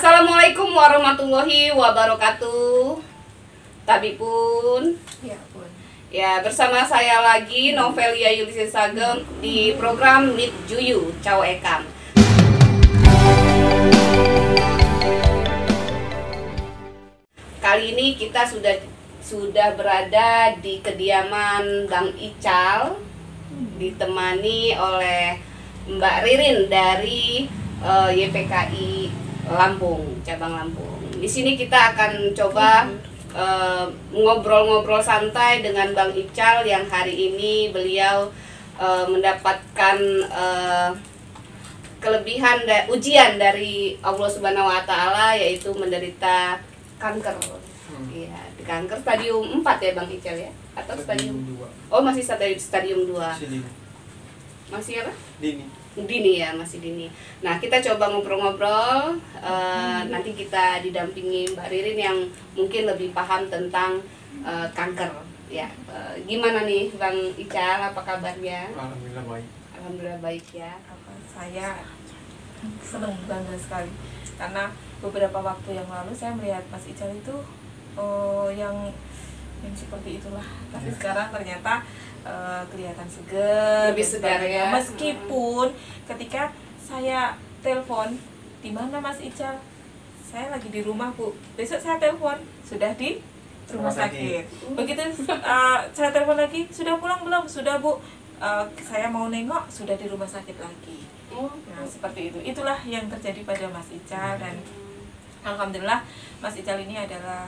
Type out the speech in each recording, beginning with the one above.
Assalamualaikum warahmatullahi wabarakatuh. Tabipun. Ya pun. Ya, bersama saya lagi Novelia Yulisa Sagem di program Meet Juyu Cao Ekam. Kali ini kita sudah berada di kediaman Bang Ical, ditemani oleh Mbak Ririn dari YPKI Lampung, cabang Lampung. Di sini kita akan coba ngobrol-ngobrol santai dengan Bang Ical yang hari ini beliau mendapatkan kelebihan ujian dari Allah Subhanahu wa taala, yaitu menderita kanker. Iya, di kanker stadium 4 ya Bang Ical ya? Atau stadium 2. Oh, masih stadium 2. Masih apa? Dini ya, masih dini. Nah, kita coba ngobrol-ngobrol. Nanti kita didampingi Mbak Ririn yang mungkin lebih paham tentang kanker. Ya, gimana nih Bang Ical? Apa kabarnya? Alhamdulillah baik. Alhamdulillah baik ya. Saya senang, bangga sekali karena beberapa waktu yang lalu saya melihat Mas Ical itu yang seperti itulah. Tapi sekarang ternyata kelihatan segar, Lebih segar ya. Meskipun ketika saya telepon, di mana Mas Ical? Saya lagi di rumah Bu. Besok saya telepon, sudah di rumah sakit. Begitu saya telepon lagi, sudah pulang belum? Sudah Bu. Saya mau nengok, sudah di rumah sakit lagi. Nah seperti itu. Itulah yang terjadi pada Mas Ical, dan alhamdulillah Mas Ical ini adalah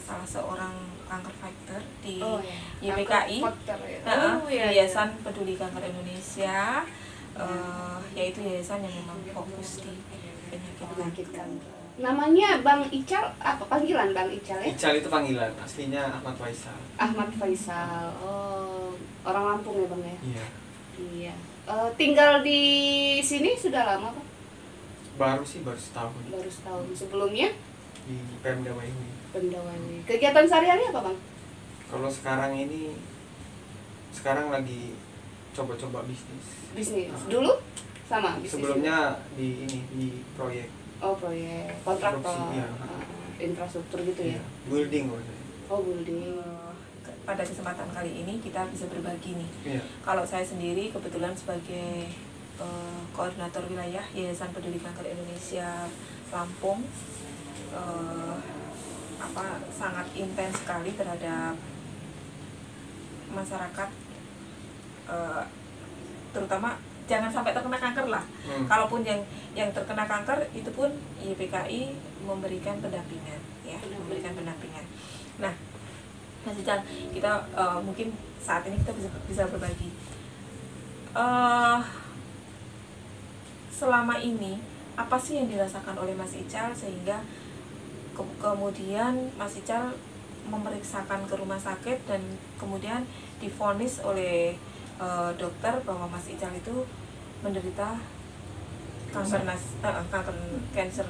salah seorang kanker fighter di YPKI, Yayasan Peduli Kanker Indonesia, yaitu yayasan yang memang fokus di penyakit kanker. Namanya Bang Ical apa, panggilan Bang Ical ya? Ical itu panggilan, aslinya Ahmad Faisal. Ahmad Faisal. Oh, orang Lampung ya Bang ya? Iya. Iya. Tinggal di sini sudah lama Pak? Baru setahun. Baru setahun. Sebelumnya Di Pemda Waihui. Pendawai. Kegiatan sehari-hari apa Bang? Kalau sekarang lagi coba-coba bisnis. Bisnis. Dulu sama bisnis. Sebelumnya di proyek. Oh, proyek kontraktor. Iya. Infrastruktur gitu ya. Iya. Building maksudnya. Oh, building. Pada kesempatan kali ini kita bisa berbagi nih. Iya. Kalau saya sendiri kebetulan sebagai koordinator wilayah Yayasan Peduli Kanker Indonesia Lampung, sangat intens sekali terhadap masyarakat, terutama jangan sampai terkena kanker lah. Kalaupun yang terkena kanker itu pun YPKI memberikan pendampingan, ya, memberikan pendampingan. Nah, Mas Ical, kita mungkin saat ini kita bisa berbagi. Selama ini apa sih yang dirasakan oleh Mas Ical sehingga kemudian Mas Ical memeriksakan ke rumah sakit dan kemudian divonis oleh dokter bahwa Mas Ical itu menderita kanker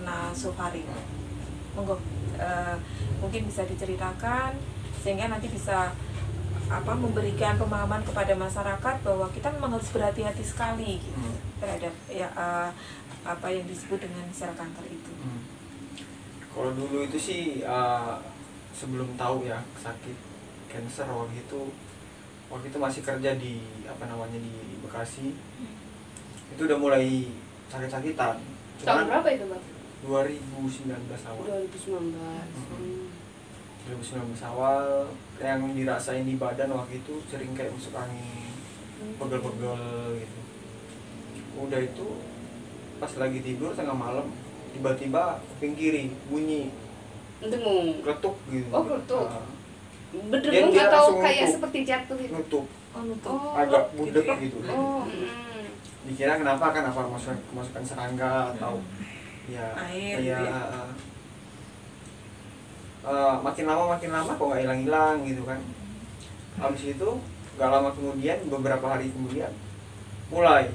nasofaring. Monggo, mungkin bisa diceritakan sehingga nanti bisa memberikan pemahaman kepada masyarakat bahwa kita memang harus berhati-hati sekali gitu, terhadap apa yang disebut dengan sel kanker itu. Kalau dulu itu sih sebelum tahu ya sakit cancer waktu itu masih kerja di di Bekasi. Itu udah mulai sakit-sakitan. Tahun berapa itu Bang? 2019 awal. 2019 awal yang dirasain di badan waktu itu sering kayak masuk angin, pegel-pegel gitu. Udah itu pas lagi tidur tengah malam tiba-tiba kuping kiri bunyi Dengung. kletuk gitu. Oh, kletuk. Dia Berdengung atau kayak nutup. seperti jatuh gitu? Nutup, Oh, agak budek gitu. Oh, Dikira kenapa kan, apa kemasukan serangga atau ya Air, ya ya. makin lama kok nggak hilang gitu kan. Habis itu nggak lama kemudian, beberapa hari kemudian mulai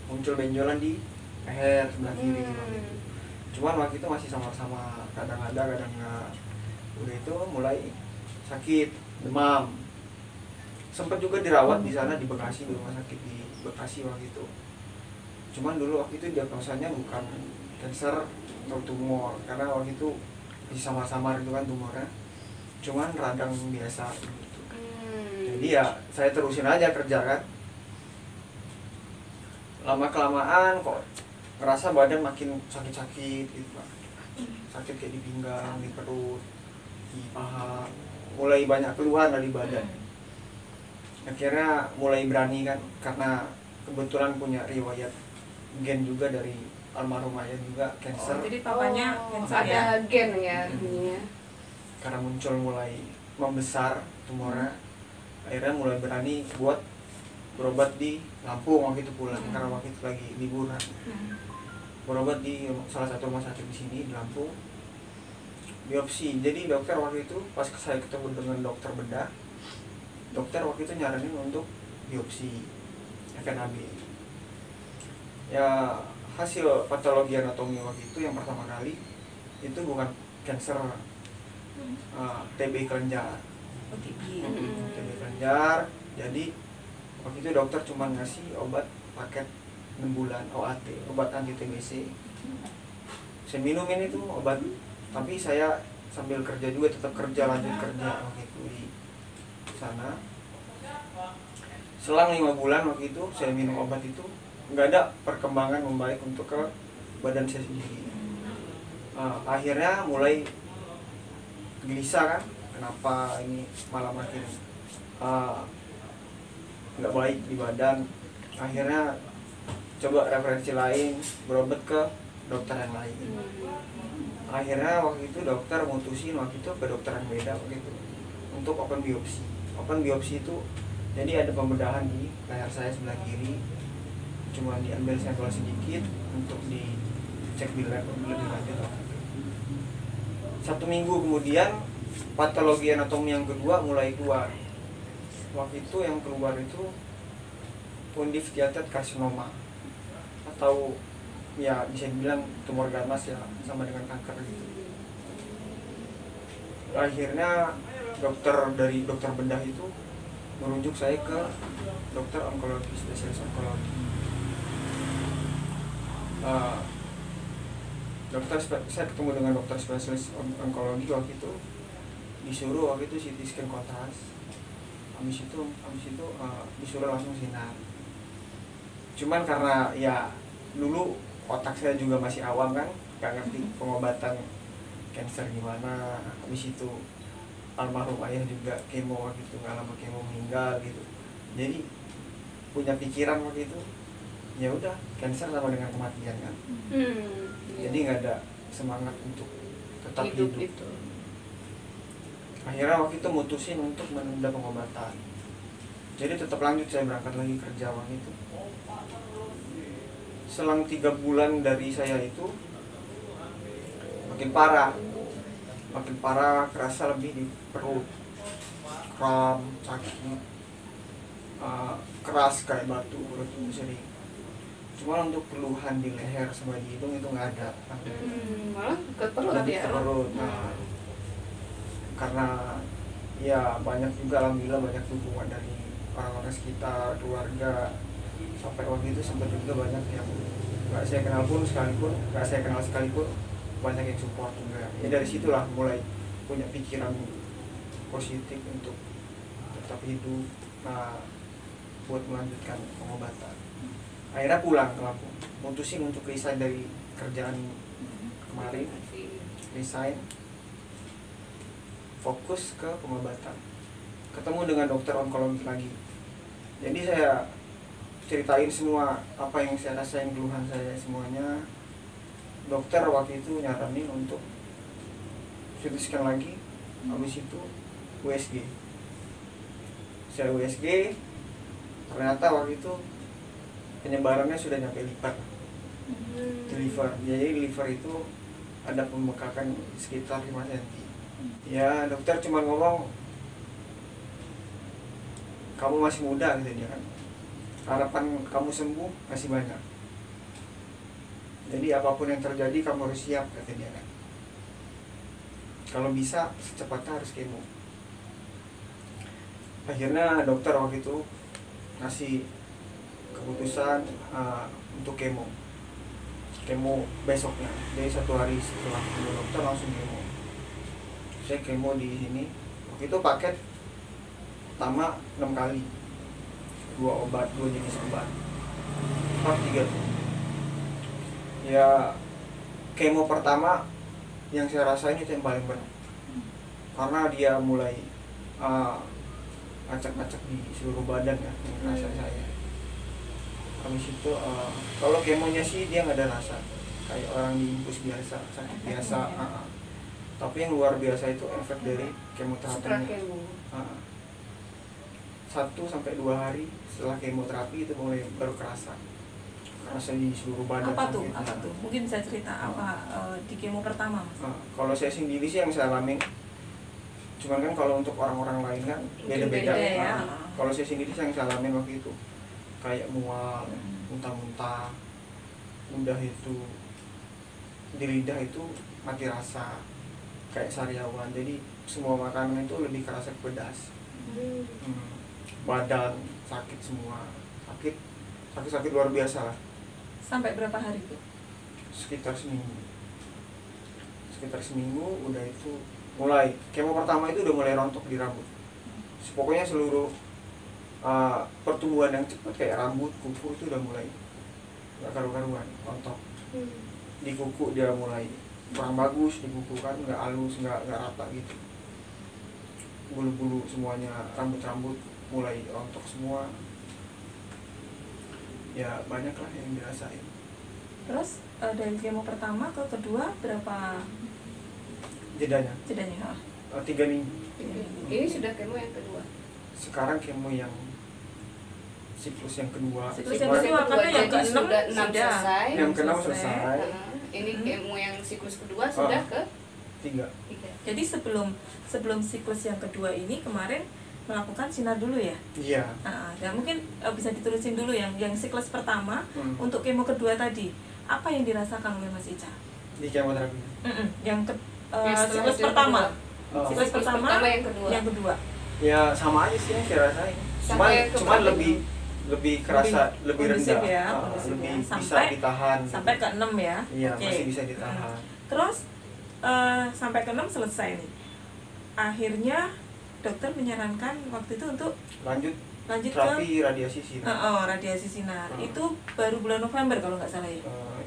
muncul benjolan di leher sebelah kiri gitu. Cuman waktu itu masih sama-sama, kadang ada kadang nggak. Udah itu mulai sakit, demam. Sempat juga dirawat di sana di Bekasi, di rumah sakit di Bekasi waktu itu. Cuman dulu waktu itu diagnosanya bukan cancer atau tumor, karena waktu itu masih samar-samar itu kan tumornya, cuman radang biasa gitu. Jadi ya saya terusin aja kerja kan. Lama kelamaan kok ngerasa badan makin sakit-sakit gitu Pak. Sakit kayak di pinggang, di perut, di paha, mulai banyak keluhan dari badan. Akhirnya mulai berani kan, karena kebetulan punya riwayat gen juga dari almarhum ayah juga cancer. Jadi papanya cancer ada ya? gen ya ininya. Karena muncul mulai membesar tumornya, akhirnya mulai berani buat berobat di Lampung waktu itu pulang, karena waktu itu lagi liburan. Berobat di salah satu rumah sakit di sini di Lampung, biopsi. Jadi dokter waktu itu pas saya ketemu dengan dokter bedah, dokter waktu itu nyaranin untuk biopsi FNAB. Ya hasil patologi anatomi waktu itu yang pertama kali itu bukan cancer, TB kelenjar. TB kelenjar. Jadi waktu itu dokter cuma ngasih obat paket 6 bulan OAT, obat anti TBC. Saya minumin itu obat, tapi saya sambil kerja juga, tetap kerja, lanjut kerja waktu itu di sana. Selang 5 bulan waktu itu saya minum obat itu, nggak ada perkembangan membaik untuk ke badan saya sendiri. Akhirnya mulai gelisah kan, kenapa ini malah makin nggak baik di badan. Akhirnya coba referensi lain, berobat ke dokter yang lain. Akhirnya waktu itu dokter mutusin waktu itu ke dokter yang beda waktu itu untuk open biopsi. Open biopsi itu jadi ada pembedahan di leher saya sebelah kiri, cuma diambil sampel sedikit untuk dicek di lab lebih lanjut. 1 minggu kemudian patologi anatomi yang kedua mulai keluar. Waktu itu yang keluar itu pundif diatet karsinoma, atau ya bisa dibilang tumor ganas ya, sama dengan kanker gitu. Akhirnya dari dokter bedah itu merujuk saya ke dokter onkologi, spesialis onkologi. Saya ketemu dengan dokter spesialis onkologi waktu itu, disuruh waktu itu CT scan kontras. Habis itu disuruh langsung sinar. Cuman karena ya dulu otak saya juga masih awam kan, gak ngerti pengobatan cancer gimana. Habis itu almarhum ayah juga kemo waktu itu, gak lama kemo meninggal gitu. Jadi punya pikiran waktu itu, ya udah cancer sama dengan kematian kan. Jadi nggak ada semangat untuk tetap hidup. Itu. Akhirnya waktu itu mutusin untuk menunda pengobatan. Jadi tetap lanjut, saya berangkat lagi kerja waktu itu. Selang 3 bulan dari saya itu makin parah, kerasa lebih di perut, kram, sakit, keras kayak batu perut itu sering. Cuma untuk keluhan di leher sama di hidung itu nggak ada. Malah ke perut lebih ya. ke perut. Karena ya banyak juga, alhamdulillah banyak dukungan dari orang-orang sekitar, keluarga. Sampai waktu itu sempat juga banyak yang nggak saya kenal sekalipun banyak yang support juga. Ya dari situlah mulai punya pikiran positif untuk tetap hidup, buat melanjutkan pengobatan. Akhirnya pulang ke Lampung, mutusin untuk resign dari kerjaan kemarin, resign, fokus ke pengobatan. Ketemu dengan dokter onkologi lagi. Jadi saya ceritain semua apa yang saya rasain, keluhan saya semuanya. Dokter waktu itu nyaranin untuk CT scan lagi, habis itu USG. Saya USG, ternyata waktu itu penyebarannya sudah nyampe liver. Jadi liver itu ada pembengkakan sekitar 5 cm. Ya dokter cuma ngomong, kamu masih muda gitu dia kan, harapan kamu sembuh masih banyak. Jadi apapun yang terjadi kamu harus siap kata dia kan. Kalau bisa secepatnya harus kemo. Akhirnya dokter waktu itu ngasih keputusan untuk kemo. kemo besoknya. Jadi 1 hari setelah ketemu dokter langsung kemo. Saya kemo di sini. Waktu itu paket pertama 6 kali, 2 jenis obat, 3 tuh. Ya kemo pertama yang saya rasain itu yang paling berat, karena dia mulai acak-acak di seluruh badan ya, rasa saya. Habis itu kalau kemonya sih dia nggak ada rasa, kayak orang diinfus biasa, sakit biasa. Tapi yang luar biasa itu efek dari kemoterapi. 1-2 hari setelah kemoterapi itu mulai baru kerasa di seluruh badan. Apa tuh? Mungkin bisa cerita apa di kemo pertama, Mas? Kalau saya sendiri sih yang saya alami, cuman kan kalau untuk orang-orang lain kan beda-beda ya. Kalau saya sendiri yang saya alami waktu itu kayak mual, muntah-muntah, udah itu di lidah itu mati rasa kayak sariawan. Jadi semua makanan itu lebih kerasa pedas. Badan sakit semua, sakit luar biasa lah. Sampai berapa hari itu? Sekitar seminggu udah itu mulai kemo pertama itu udah mulai rontok di rambut. Pokoknya seluruh pertumbuhan yang cepat kayak rambut, kuku itu udah mulai nggak karu-karuan, rontok. Di kuku dia mulai kurang bagus, di kuku kan nggak halus, nggak rata gitu. Bulu-bulu semuanya, rambut mulai rontok semua. Ya banyak lah yang dirasain. Terus dari kemo pertama ke kedua berapa jedanya? 3 minggu. Ini sudah kemo yang kedua. Sekarang kemo yang siklus yang kedua. Siklus yang kedua karena yang ke-6 sudah selesai. Yang ke-6 selesai. Ini kemo yang siklus kedua sudah ke 3. Jadi sebelum siklus yang kedua ini kemarin melakukan sinar dulu ya? Iya. Dan mungkin bisa diterusin dulu yang siklus pertama untuk kemo kedua tadi. Apa yang dirasakan oleh Mas Ica? Di kemoterapi. Yang siklus pertama. Siklus pertama yang kedua. Ya sama aja sih yang saya rasain. Cuman lebih kerasa lebih rendah. Ya, lebih ya. bisa ditahan. Sampai ke 6 ya. Iya, masih bisa ditahan. Terus sampai ke 6 selesai nih. Akhirnya dokter menyarankan waktu itu untuk lanjut terapi radiasi sinar. Radiasi sinar. Itu baru bulan November kalau nggak salah ya.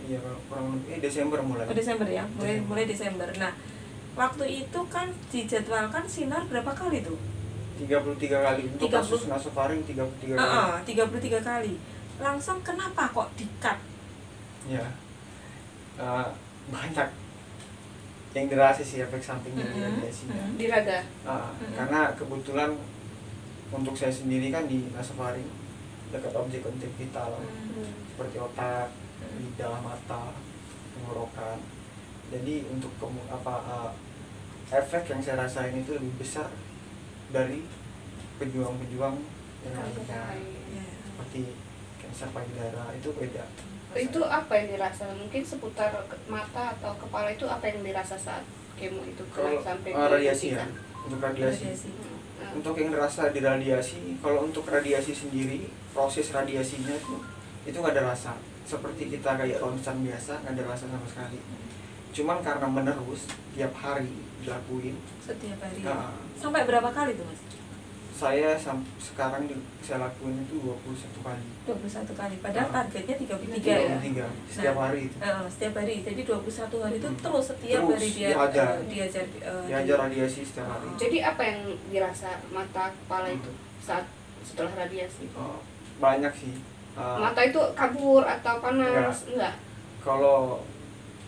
Iya, kurang lebih Desember mulai. Desember ya, mulai Desember. Nah, waktu itu kan dijadwalkan sinar berapa kali tuh? 33 kali untuk kasus nasofaring 33 kali. 33 kali. Langsung kenapa kok di-cut? Ya. Banyak yang dirasa sih efek samping dari radiasi di raga. Karena kebetulan untuk saya sendiri kan di nasofaring dekat objek-objek vital seperti otak, lidah, mata, tenggorokan. Jadi untuk efek yang saya rasain itu lebih besar dari pejuang-pejuang yang lainnya, seperti kanker payudara itu beda. Itu apa yang dirasa? Mungkin seputar mata atau kepala itu apa yang dirasa saat kemo itu? Kalau sampai radiasi ya, untuk radiasi. Untuk yang dirasa di radiasi, kalau untuk radiasi sendiri, proses radiasinya itu nggak ada rasa. Seperti kita kayak ronsen biasa, nggak ada rasa sama sekali. Cuman karena menerus tiap hari dilakuin. Setiap hari. Sampai berapa kali tuh, Mas? Saya sekarang saya lakuin itu 21 kali. 21 kali. Padahal targetnya 33 ya. 33 setiap hari itu. Setiap hari. Jadi 21 hari itu terus setiap hari dia diajar radiasi setiap hari. Jadi apa yang dirasa mata kepala itu saat setelah radiasi? Banyak sih. Mata itu kabur atau panas? Enggak. Kalau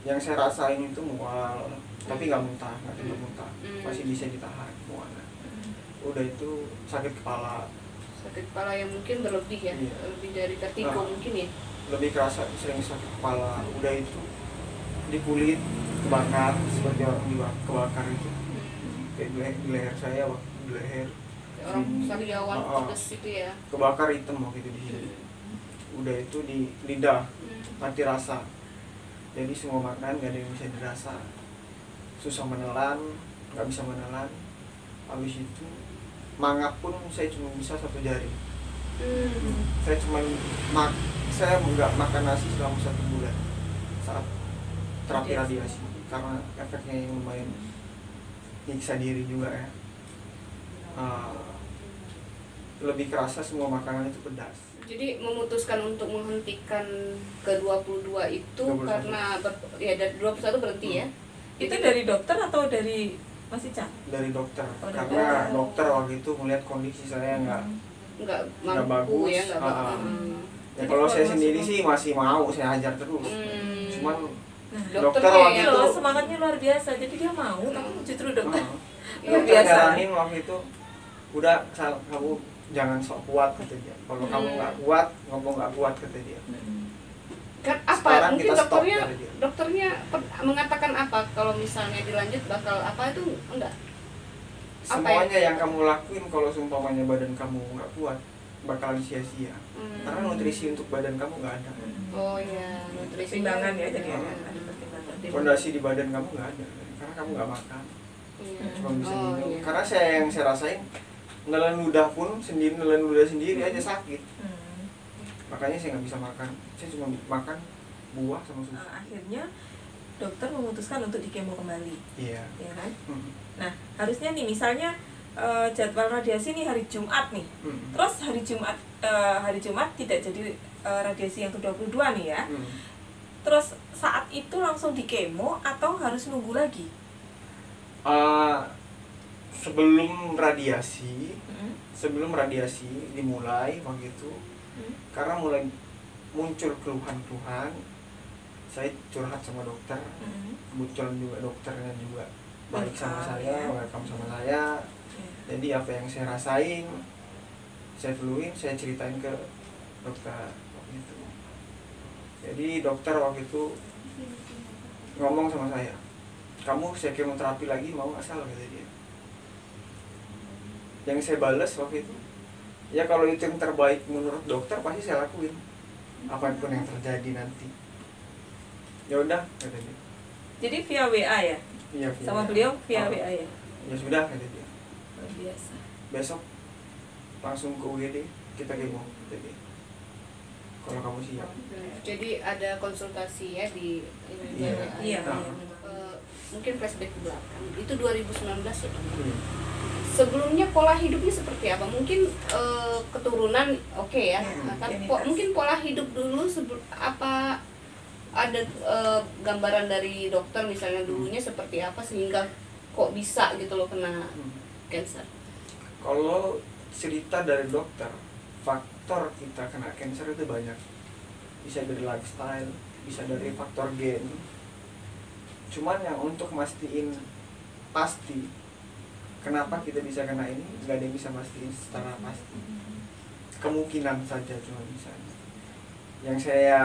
yang saya rasain itu mual, tapi nggak muntah, nggak tiba muntah, masih bisa ditahan mualnya. Udah itu sakit kepala yang mungkin berlebih ya, lebih dari vertigo mungkin ya, lebih kerasa sering sakit kepala. Udah itu di kulit kebakar seperti orang kebakar itu, kayak di leher saya, di leher orang sariawan pedes itu ya, kebakar hitam waktu itu di sini. Udah itu di lidah mati rasa, jadi semua makanan nggak ada yang bisa dirasa, susah menelan, nggak bisa menelan. Habis itu mangap pun saya cuma bisa 1 jari. Saya nggak makan nasi selama 1 bulan. saat terapi radiasi karena efeknya yang lumayan nyiksa diri juga ya. Lebih kerasa semua makanan itu pedas. Jadi memutuskan untuk menghentikan ke 22 itu 21. Karena ya dari 21 berhenti ya. Itu dari dokter atau dari Mas Ica? Dari dokter. Karena dokter waktu itu melihat kondisi saya nggak bagus ya, ya kalau saya sendiri sih masih mau saya hajar terus. Cuman dokter itu waktu itu semangatnya luar biasa, jadi dia mau tapi justru dokter luar biasa waktu itu udah kamu jangan sok kuat kata dia. Kalau kamu nggak kuat ngomong nggak kuat kata dia. Kan apa sekarang mungkin dokternya mengatakan apa kalau misalnya dilanjut bakal apa itu enggak? Semuanya yang kamu lakuin kalau seumpamanya badan kamu nggak kuat bakalan sia-sia. Karena nutrisi untuk badan kamu nggak ada. Oh iya, nutrisi timbangan ya, jadi ada pertimbangan. Fondasi di badan kamu nggak ada karena kamu nggak makan. Cuma bisa minum. Karena yang saya rasain nelan ludah pun sendiri, nelan ludah sendiri aja sakit. Makanya saya nggak bisa makan. Saya cuma makan buah sama susu. Akhirnya dokter memutuskan untuk dikemo kembali. Iya. Ya kan? Nah, harusnya nih misalnya jadwal radiasi nih hari Jumat nih. Terus hari Jumat tidak jadi radiasi yang ke-22 nih ya. Terus saat itu langsung dikemo atau harus nunggu lagi? Sebelum radiasi dimulai waktu itu, karena mulai muncul keluhan-keluhan, saya curhat sama dokter, kebetulan juga dokternya juga baik sama saya, welcome sama saya. Jadi apa yang saya rasain, saya keluhin, saya ceritain ke dokter waktu itu. Jadi dokter waktu itu ngomong sama saya, kamu saya kemoterapi lagi mau asal kata dia. Yang saya balas waktu itu, ya kalau itu yang terbaik menurut dokter pasti saya lakuin apapun yang terjadi nanti. Ya udah kata dia. Jadi via WA ya? Iya, sama beliau via WA ya? Ya sudah kata dia. Luar biasa. Besok langsung ke UGD kita kemo kata dia. Kalau kamu siap. Jadi ada konsultasi ya di Iya. Mungkin flashback ke belakang. Itu 2019 ya. Sebelumnya pola hidupnya seperti apa? Mungkin keturunan oke ya. Mungkin pola hidup dulu apa ada gambaran dari dokter misalnya dulunya seperti apa sehingga kok bisa gitu loh kena cancer. Kalau cerita dari dokter, faktor kita kena cancer itu banyak. Bisa dari lifestyle, bisa dari faktor gen. Cuman yang untuk mastiin pasti kenapa kita bisa kena ini, nggak ada yang bisa mastiin secara pasti. Kemungkinan saja cuma bisa. Yang saya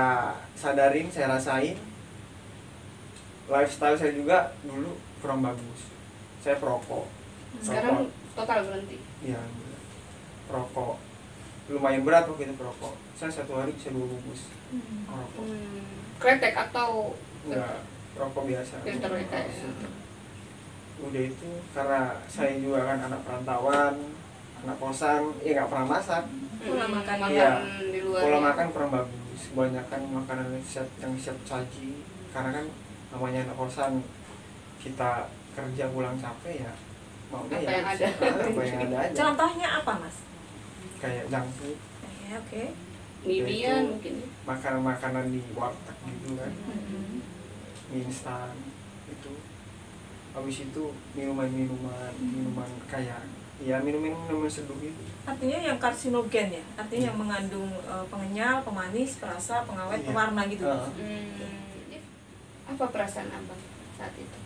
sadarin, saya rasain, lifestyle saya juga dulu kurang bagus. Saya perokok. Sekarang total berhenti? Iya, perokok. Lumayan berat waktu itu perokok. Saya satu hari bisa 2 bungkus perokok. Kretek atau? Enggak, rokok biasa. Filter ya. Udah itu karena saya juga kan anak perantauan, anak kosan, ya nggak pernah masak. Pola makan di luar. Pola makan kurang bagus. Kebanyakan makanan yang siap saji. Karena kan namanya anak kosan, kita kerja pulang capek ya. Maunya apa ya yang ada. apa yang ada aja. Contohnya apa Mas? Kayak junk food. Ya, oke. Mie-mian mungkin. Makanan-makanan di warteg gitu kan. Mie instan itu. Habis itu minuman kayak ya minuman seduh itu. Artinya yang karsinogen ya, artinya yang mengandung pengenyal, pemanis, perasa, pengawet, pewarna gitu. Apa perasaan abang saat itu?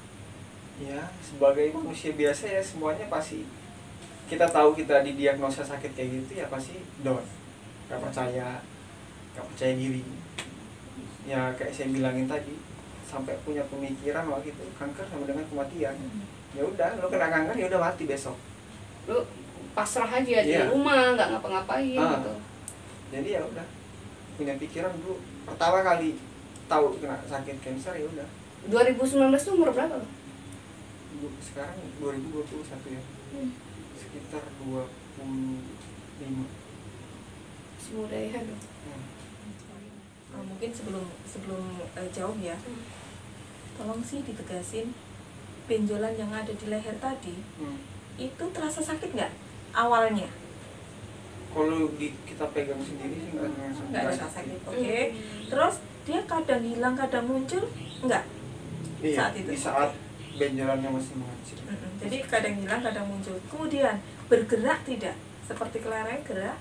Ya sebagai manusia biasa ya semuanya pasti kita tahu kita didiagnosa sakit kayak gitu ya pasti down, nggak percaya diri. Ya kayak saya bilangin tadi, sampai punya pemikiran waktu itu kanker sama dengan kematian. Ya udah, lo kena kanker ya udah mati besok. Lo pasrah aja di rumah, nggak ngapa-ngapain gitu. Jadi ya udah, punya pikiran dulu. Pertama kali tahu kena sakit cancer ya udah. 2019 tuh umur berapa lo? Sekarang 2021 ya. Sekitar 25. Masih muda ya dong. mungkin sebelum jauh ya, tolong sih ditegasin benjolan yang ada di leher tadi itu terasa sakit nggak awalnya? Kalau kita pegang sendiri sih nggak ada sakit. Oke. Terus dia kadang hilang kadang muncul nggak? Iya, saat itu di saat benjolannya masih mengecil. Jadi kadang hilang kadang muncul. Kemudian bergerak tidak? Seperti kelereng gerak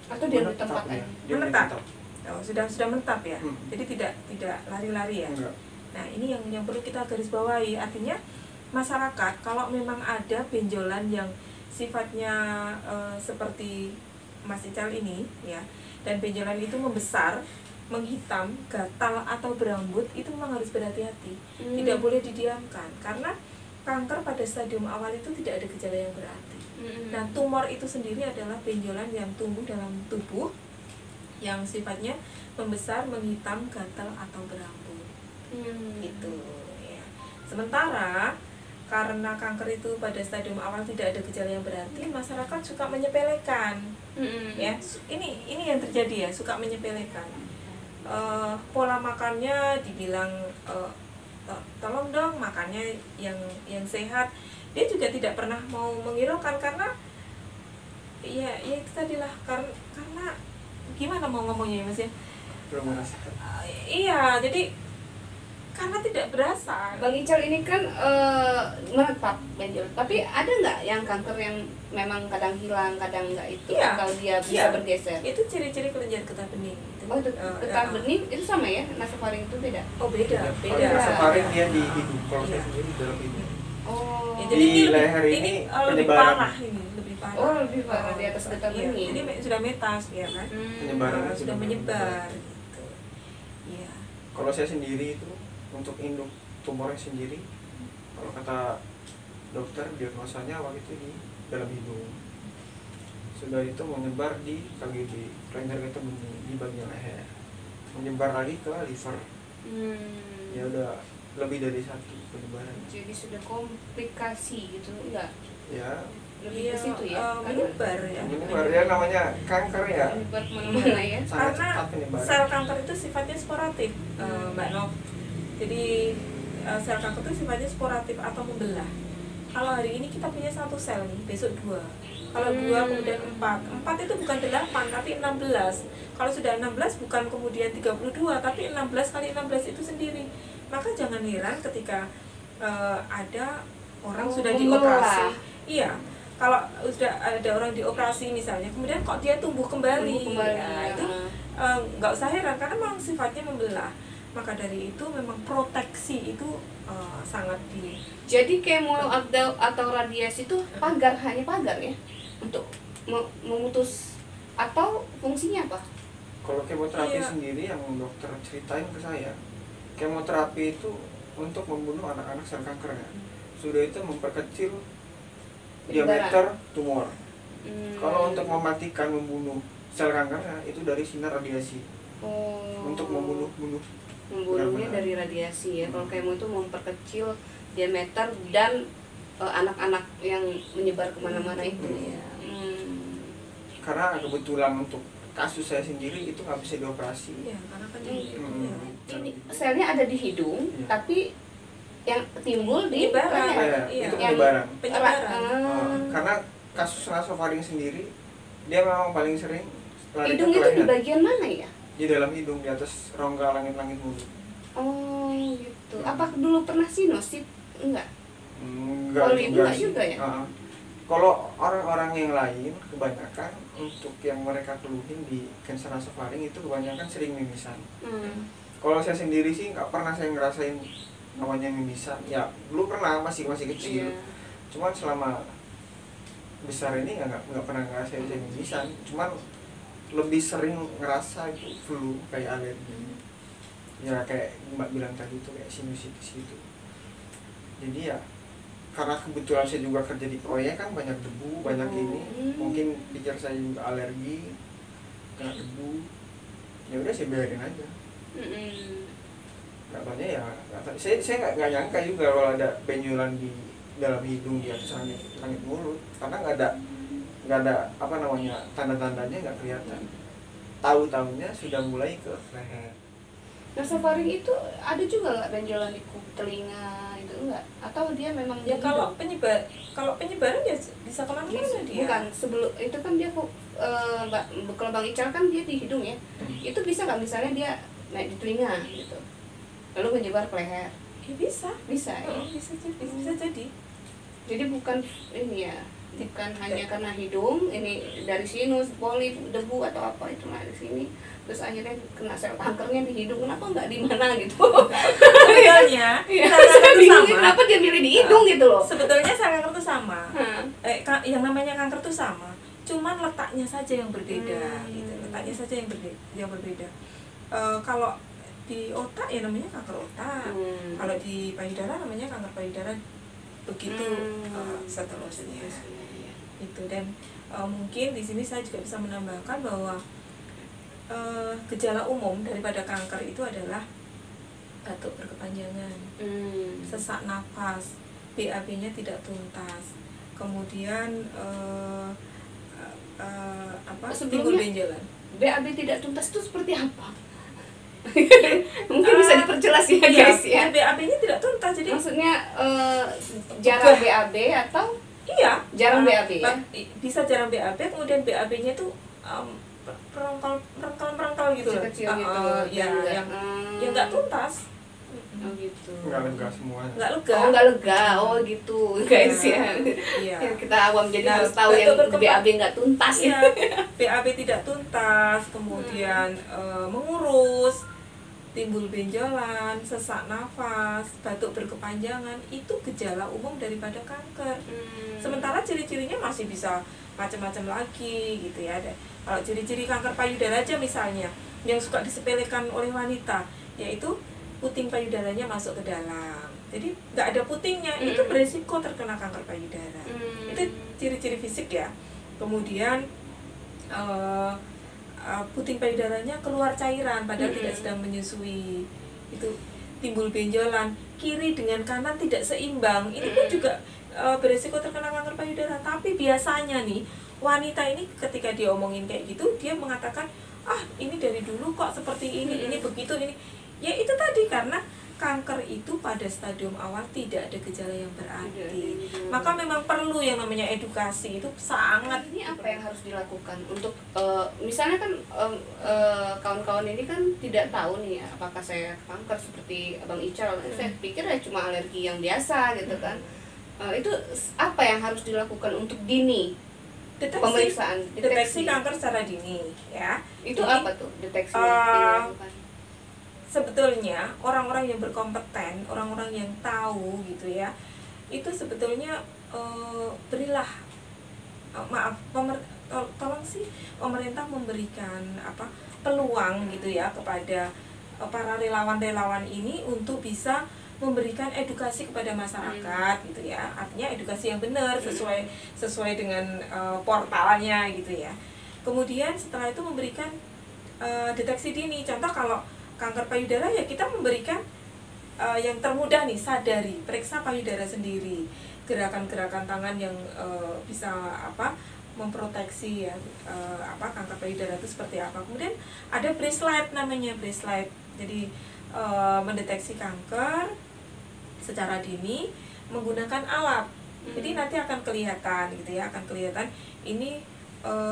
atau dia di tempat ya. aja? Menetap. Oh, sudah menetap ya. Jadi tidak lari-lari ya. Enggak. Nah, ini yang perlu kita garis bawahi. Artinya masyarakat kalau memang ada benjolan yang sifatnya seperti Mas Ical ini ya, dan benjolan itu membesar, menghitam, gatal atau berambut, itu memang harus berhati-hati. Tidak boleh didiamkan karena kanker pada stadium awal itu tidak ada gejala yang berarti. Nah, tumor itu sendiri adalah benjolan yang tumbuh dalam tubuh yang sifatnya membesar, menghitam, gatal atau berambut. Itu ya. Sementara karena kanker itu pada stadium awal tidak ada gejala yang berarti, masyarakat suka menyepelekan. Ya, ini yang terjadi ya, suka menyepelekan. Pola makannya dibilang tolong dong makannya yang sehat. Dia juga tidak pernah mau menghiraukan karena ya itu tadilah karena gimana mau ngomongnya ya Mas ya? Belum merasakan. Iya, jadi karena tidak berasa. Bang Ical ini kan menetap benjol, tapi ada nggak yang kanker yang memang kadang hilang, kadang nggak itu, Iya. atau dia bisa bergeser? Itu ciri-ciri kelenjar getah bening. Oh, getah bening itu sama ya? Nasofaring itu beda? Oh beda. Nasofaring dia di hidung, kalau saya sendiri di dalam hidung. Oh. Ya, Di jadi ini leher lebih, ini lebih penyebaran. parah ini, lebih parah. Oh, lebih parah di atas getah Iya, bening. ini sudah metas ya kan? Penyebaran Sudah menyebar gitu. Iya. Kalau saya sendiri itu untuk induk tumornya sendiri, kalau kata dokter diagnosanya waktu itu di dalam hidung. Sudah itu menyebar di KGB, kelenjar getah bening di bagian leher, menyebar lagi ke liver. Ya udah lebih dari satu penyebaran. Jadi sudah komplikasi gitu enggak? Ya. Lebih ke situ ya? Menyebar ya. Menyebar ya, namanya kanker ya. Menyebar kemana-mana ya? Sangat Karena cepat penyebaran. sel kanker itu sifatnya sporatif, Mbak Nov. Jadi sel kanker itu sifatnya sporatif atau membelah. Kalau hari ini kita punya satu sel nih, besok 2. Kalau 2 kemudian 4. 4 itu bukan 8 tapi 16. Kalau sudah 16 bukan kemudian 32 tapi 16 kali 16 itu sendiri. Maka jangan heran ketika ada orang sudah dioperasi. Iya. Kalau sudah ada orang dioperasi misalnya, kemudian kok dia tumbuh kembali. Ya, itu nggak usah heran karena memang sifatnya membelah. Maka dari itu memang proteksi itu sangat di. Jadi kemo atau radiasi itu hanya pagar ya untuk memutus, atau fungsinya apa? Kalau kemoterapi sendiri yang dokter ceritain ke saya, kemoterapi itu untuk membunuh anak-anak sel kankernya. Sudah itu memperkecil diameter tumor. Kalau untuk mematikan, membunuh sel kankernya itu dari sinar radiasi. Untuk Membunuhnya dari radiasi ya. Kalau kemo itu memperkecil diameter dan anak-anak yang menyebar kemana-mana itu ya. Karena kebetulan untuk kasus saya sendiri itu nggak bisa dioperasi. Iya, karena kan Ini selnya ada di hidung, tapi yang timbul di penyebaran. Itu penyebaran. Penyebaran. Karena kasus nasofaring sendiri dia memang paling sering lari hidung ke itu di leher. bagian mana ya? Di dalam hidung, di atas rongga langit-langit mulut. Oh gitu. Apa dulu pernah sinusit? Enggak. Enggak Kalau ibu enggak juga ya? Kalau orang-orang yang lain kebanyakan untuk yang mereka keluhin di kanker nasofaring itu kebanyakan sering mimisan. Kalau saya sendiri sih nggak pernah saya ngerasain namanya mimisan. Ya dulu pernah masih kecil. Cuman selama besar ini nggak pernah ngerasain saya mimisan. Cuman lebih sering ngerasa itu flu kayak alergi. Ya kayak Mbak bilang tadi itu kayak sinusitis gitu. Jadi ya karena kebetulan saya juga kerja di proyek kan banyak debu, banyak ini, mungkin pikir saya juga alergi kena debu, ya udah saya biarin aja. Nggak banyak ya, saya nggak nyangka juga kalau ada benjolan di dalam hidung di atas langit mulut, karena nggak ada apa namanya tanda-tandanya nggak kelihatan. Tahu-tahunya sudah mulai ke leher. Nasofaring itu ada juga nggak benjolan di telinga itu enggak? Atau dia memang Ya kalau penyebaran ya bisa kemana-mana dia. Bukan, sebelum itu kan dia kalau Bang Ical kan dia di hidung ya. Itu bisa nggak misalnya dia naik di telinga gitu, lalu menyebar ke leher? Ya bisa. Bisa ya? Bisa jadi. Jadi bukan ini ya, bukan hanya karena hidung, ini dari sinus, polip, debu atau apa itu dari sini, terus akhirnya kena sel kankernya di hidung, kenapa nggak di mana gitu? Sebetulnya saya bingung kenapa dia milih di hidung gitu loh. Sebetulnya kanker itu sama. Yang namanya kanker itu sama, cuman letaknya saja yang berbeda gitu. Letaknya saja yang berbeda. Kalau di otak ya namanya kanker otak. Kalau di payudara namanya kanker payudara. Begitu seterusnya itu. Dan mungkin di sini saya juga bisa menambahkan bahwa gejala umum daripada kanker itu adalah batuk berkepanjangan, sesak nafas, BAB-nya tidak tuntas, kemudian timbul benjolan. BAB tidak tuntas itu seperti apa? Mungkin bisa diperjelas ya guys ya. BAB-nya tidak tuntas, jadi maksudnya jarang BAB atau jarang BAB ya? Bisa jarang BAB, kemudian BAB-nya itu merengkel gitu loh. Kecil gitu. Yang nggak tuntas. Oh gitu. Nggak lega semua. Nggak lega. Oh gitu guys ya. Kita awam jadi harus tahu yang BAB nggak tuntas ya. BAB tidak tuntas, kemudian mengurus, timbul benjolan, sesak nafas, batuk berkepanjangan, itu gejala umum daripada kanker. Sementara ciri-cirinya masih bisa macam-macam lagi gitu ya. Kalau ciri-ciri kanker payudara aja misalnya yang suka disepelekan oleh wanita, yaitu puting payudaranya masuk ke dalam. Jadi nggak ada putingnya, itu beresiko terkena kanker payudara. Itu ciri-ciri fisik ya. Kemudian puting payudaranya keluar cairan padahal tidak sedang menyusui. Itu timbul benjolan, kiri dengan kanan tidak seimbang. Ini pun juga beresiko terkena kanker payudara. Tapi biasanya nih wanita ini ketika dia omongin kayak gitu, dia mengatakan, ini dari dulu kok seperti ini begitu ini. Ya itu tadi, karena kanker itu pada stadium awal tidak ada gejala yang berarti. Maka memang perlu yang namanya edukasi, itu sangat. Ini apa yang harus dilakukan untuk misalnya kan kawan-kawan ini kan tidak tahu nih apakah saya kanker seperti Abang Ical. Saya pikir ya cuma alergi yang biasa gitu kan. Itu apa yang harus dilakukan untuk dini? Deteksi kanker secara dini ya. Itu apa tuh deteksi yang dilakukan? Sebetulnya orang-orang yang berkompeten, orang-orang yang tahu gitu ya, itu sebetulnya berilah tolong sih pemerintah memberikan peluang gitu ya kepada para relawan-relawan ini untuk bisa memberikan edukasi kepada masyarakat gitu ya. Artinya edukasi yang benar sesuai dengan portalnya gitu ya. Kemudian setelah itu memberikan deteksi dini. Contoh kalau kanker payudara ya kita memberikan yang termudah nih, sadari, periksa payudara sendiri, gerakan-gerakan tangan yang bisa memproteksi ya kanker payudara itu seperti apa. Kemudian ada bracelet, namanya bracelet, jadi mendeteksi kanker secara dini menggunakan alat. Jadi nanti akan kelihatan gitu ya, akan kelihatan ini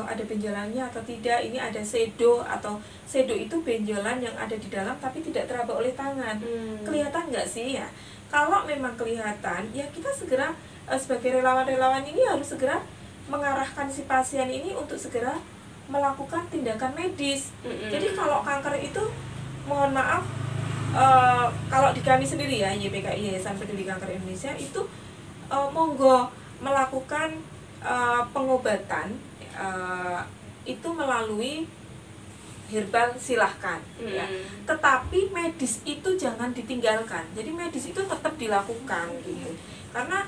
ada benjolannya atau tidak. Ini ada sedo, atau sedo itu benjolan yang ada di dalam tapi tidak teraba oleh tangan. Kelihatan nggak sih ya? Kalau memang kelihatan, ya kita segera sebagai relawan-relawan ini harus segera mengarahkan si pasien ini untuk segera melakukan tindakan medis. Jadi kalau kanker itu, mohon maaf, kalau di kami sendiri ya, YPKI Yayasan Peduli Kanker Indonesia itu monggo melakukan pengobatan itu melalui herbal, silahkan ya. Tetapi medis itu jangan ditinggalkan. Jadi medis itu tetap dilakukan gitu. Karena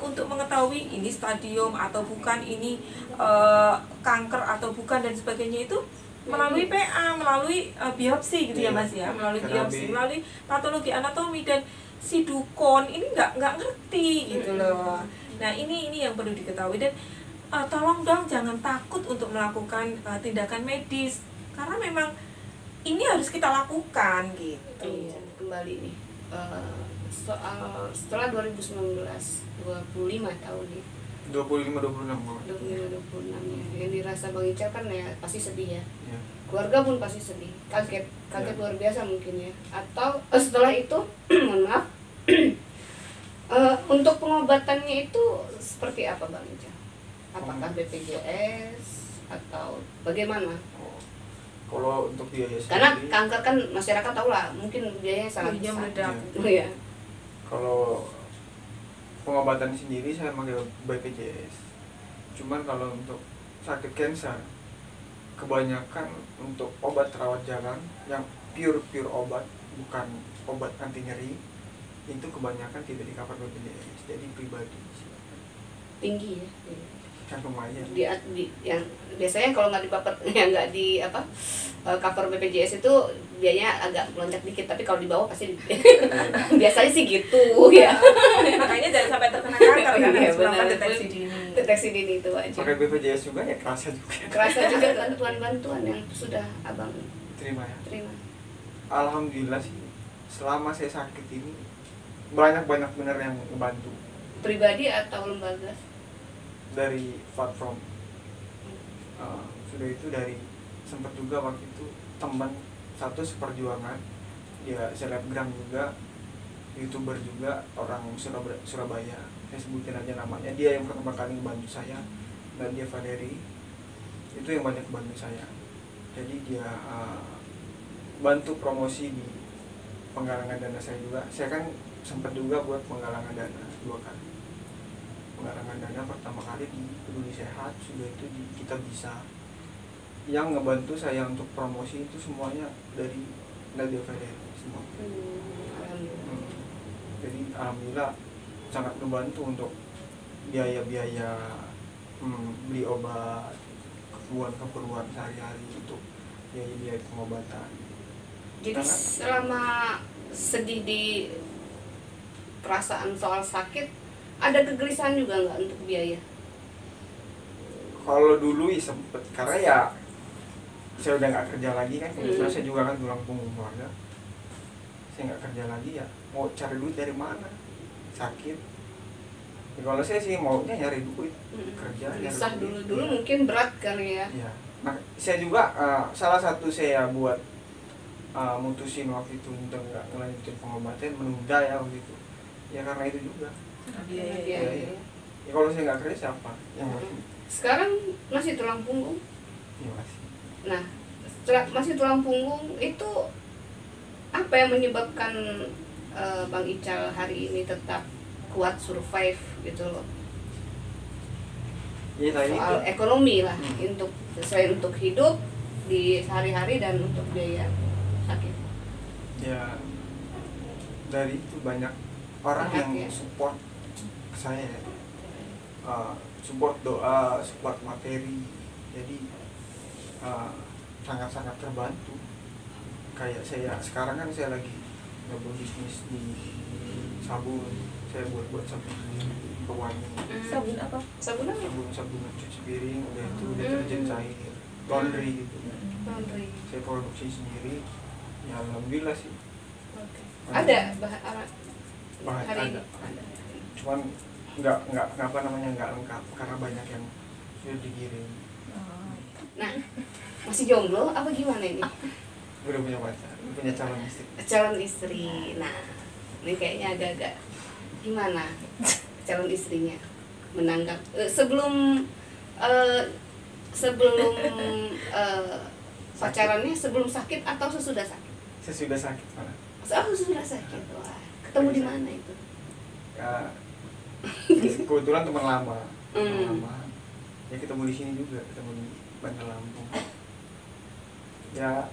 untuk mengetahui ini stadium atau bukan, ini kanker atau bukan dan sebagainya itu melalui PA, melalui biopsi gitu ya Mas ya, melalui biopsi, melalui patologi anatomi. Dan si dukun ini nggak ngerti gitu loh. Nah ini yang perlu diketahui. Dan tolong dong jangan takut untuk melakukan tindakan medis, karena memang ini harus kita lakukan gitu. Iya, kembali nih soal setelah 2019 25 tahun nih. 25-26 25-26 ya. Yang dirasa Bang Ical kan ya pasti sedih ya. ya. Keluarga pun pasti sedih, kaget luar biasa mungkin ya. Atau setelah itu mohon maaf untuk pengobatannya itu seperti apa Bang Ical? Apakah BPJS atau bagaimana? Kalau untuk biaya Karena sendiri, kanker kan masyarakat tahu lah, mungkin biayanya sangat besar. meledak. Iya. kalau pengobatan sendiri saya pakai BPJS. Cuman kalau untuk sakit kanker, kebanyakan untuk obat rawat jalan yang pure obat, bukan obat anti nyeri, itu kebanyakan tidak di cover BPJS. Jadi pribadi Tinggi ya. kan lumayan. Di yang biasanya kalau nggak nggak di cover BPJS itu biayanya agak melonjak dikit, tapi kalau di bawah pasti biasanya sih gitu ya. Makanya jangan sampai terkena kanker kan, Iya, harus melakukan benar. deteksi dini. Deteksi dini itu aja. Pakai BPJS juga ya kerasa juga. Kerasa juga bantuan-bantuan yang sudah abang Terima ya. terima. Alhamdulillah sih, selama saya sakit ini banyak benar yang ngebantu Pribadi atau lembaga? dari platform. Sudah itu dari sempat juga waktu itu teman satu seperjuangan, dia selebgram juga, YouTuber juga, orang Surabaya, saya sebutin aja namanya, dia yang pertama kali membantu saya, dan dia Valeri itu yang banyak bantu saya. Jadi dia bantu promosi di penggalangan dana saya juga. Saya kan sempat juga buat penggalangan dana 2 kali. Penggalangan dana pertama kali di Peduli Sehat, sudah itu di Kita Bisa. Yang ngebantu saya untuk promosi itu semuanya dari Nadia Valeri semua. Alhamdulillah. Jadi alhamdulillah sangat membantu untuk biaya-biaya beli obat, keperluan sehari-hari, untuk biaya pengobatan. Jadi Karena selama sedih di perasaan soal sakit, ada kegelisahan juga nggak untuk biaya? kalau dulu ya sempet, karena ya saya udah nggak kerja lagi kan, kebetulan saya juga kan tulang punggung keluarga, saya nggak kerja lagi, ya mau cari duit dari mana, sakit ya. Kalau saya sih maunya nyari duit, kerja nyari Susah duit. dulu mungkin berat kali ya. Ya, nah, saya juga salah satu saya buat mutusin waktu itu untuk nggak ngelanjutin pengobatan, menunda ya waktu itu, ya karena itu juga. Iya. Ya, kalau saya nggak kerja siapa yang masih? Sekarang masih tulang punggung. Ya masih. Nah, masih tulang punggung itu apa yang menyebabkan Bang Ical hari ini tetap kuat survive gitu loh? Ya tadi Soal itu. ekonomi lah, selain untuk hidup di sehari-hari dan untuk biaya sakit. Ya dari itu banyak orang Banyak, yang ya. support saya, support doa, support materi, jadi sangat-sangat terbantu. Kayak saya sekarang kan saya lagi ngebuat bisnis di sabun, saya buat sabun pewangi, Sabun apa? Sabun apa? sabun cuci piring, udah itu deterjen cair, laundry gitu. Laundry. Saya produksi sendiri, ya alhamdulillah sih. Oke. Ada bahan Bahan hari ada. ini? Cuman nggak apa namanya, nggak lengkap karena banyak yang sudah dikirim. Nah, masih jomblo apa gimana ini? Udah punya pacar, udah punya calon istri. Calon istri. Nah, ini kayaknya agak-agak gimana calon istrinya menanggap sebelum pacarannya, sebelum sakit atau sesudah sakit? Sesudah sakit malah. Sesudah sakit. Wah, ketemu di mana itu? Ya, kebetulan teman lama. Ya ketemu di sini juga, ketemu di Bandar Lampung. Ya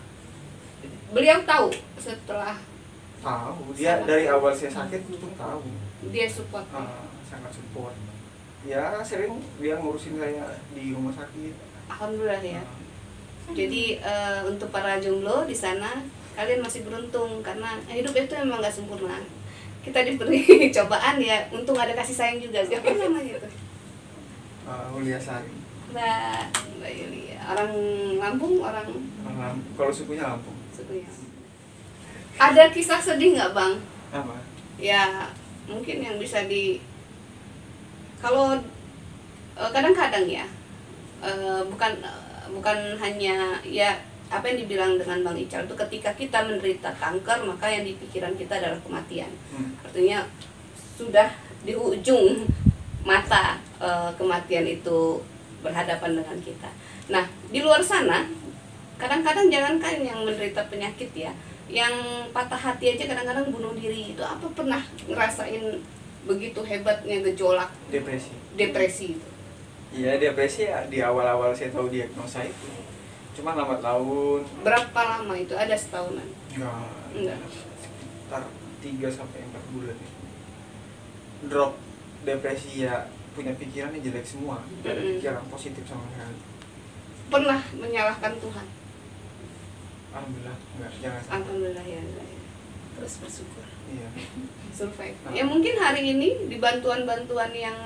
Beliau tahu setelah tahu, dia dari awal saya sakit itu tahu. dia support. Sangat support. Ya sering dia ngurusin saya di rumah sakit. Alhamdulillah ya. Jadi untuk para jomblo di sana, kalian masih beruntung karena hidup itu memang nggak sempurna. Kita diberi cobaan ya, untung ada kasih sayang juga. Siapa namanya itu? Ulia Sari. Mbak Yulia. Orang Lampung, orang Kalau sukunya Lampung. maksudnya. Ada kisah sedih nggak Bang? Apa? Ya mungkin yang bisa kalau kadang-kadang ya bukan hanya ya apa yang dibilang dengan Bang Ical itu, ketika kita menderita kanker maka yang di pikiran kita adalah kematian. Artinya sudah di ujung mata kematian itu berhadapan dengan kita. Nah di luar sana kadang-kadang jangankan yang menderita penyakit ya, yang patah hati aja kadang-kadang bunuh diri. Itu apa pernah ngerasain begitu hebatnya gejolak depresi itu? Iya, depresi ya di awal-awal saya tahu diagnosa itu. Cuma lambat laun. Berapa lama itu? Ada setahunan? Enggak. Sekitar 3-4 bulan. Drop depresi ya, punya pikirannya jelek semua. Tidak ada pikiran positif sama sekali. Pernah menyalahkan Tuhan? Alhamdulillah, enggak, jangan sampai. Alhamdulillah ya. Terus bersyukur. Iya. Survive. Ya mungkin hari ini di bantuan-bantuan yang